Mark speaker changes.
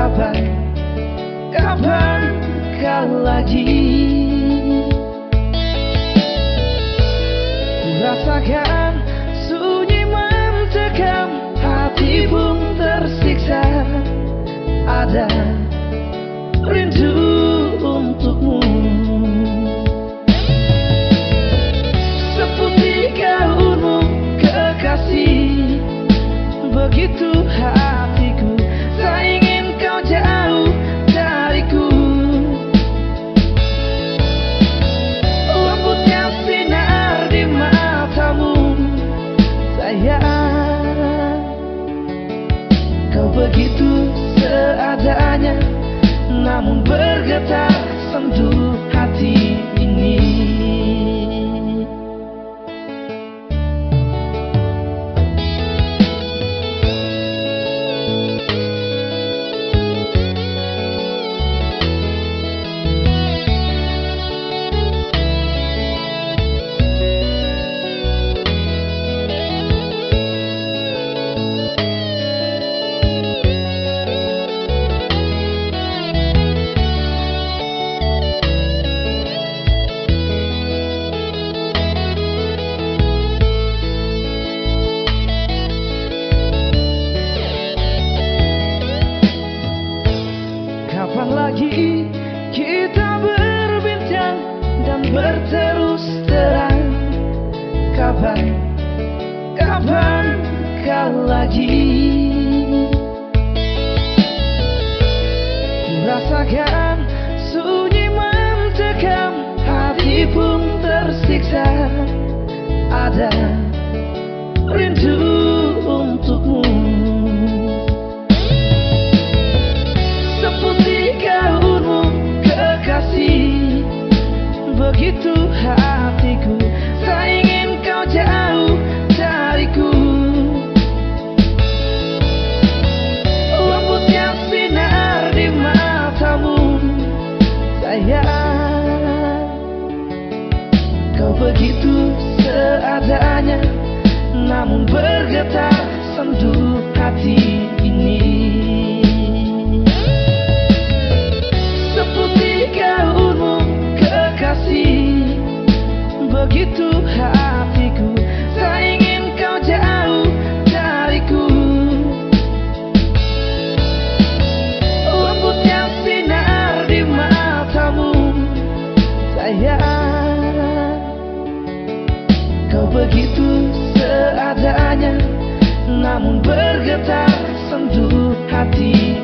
Speaker 1: Kapan, kapan kau lagi? Ku rasakan sunyi mencekam, hati pun tersiksa. Ada rindu untukmu, seperti gaunmu kekasih. Begitu hatiku, tak ingin kau jauh dariku. Lembutnya sinar di matamu, sayang. Kau begitu seadanya, namun bergetar sendu hati ini. Kapan lagi kita berbincang dan berterus terang? Kapan, kapan kau lagi? Ku rasakan sunyi mencekam, hati pun tersiksa. Ada rindu untukmu, begitu hatiku, tak ingin kau jauh dariku. Lembutnya sinar di matamu, sayang. Kau begitu seadanya, namun bergetar sendu hati ini. Seperti gaunmu kekasih, begitu hatiku, tak ingin kau jauh dariku. Lembutnya sinar di matamu, sayang. Kau begitu seadanya, namun bergetar sendu hati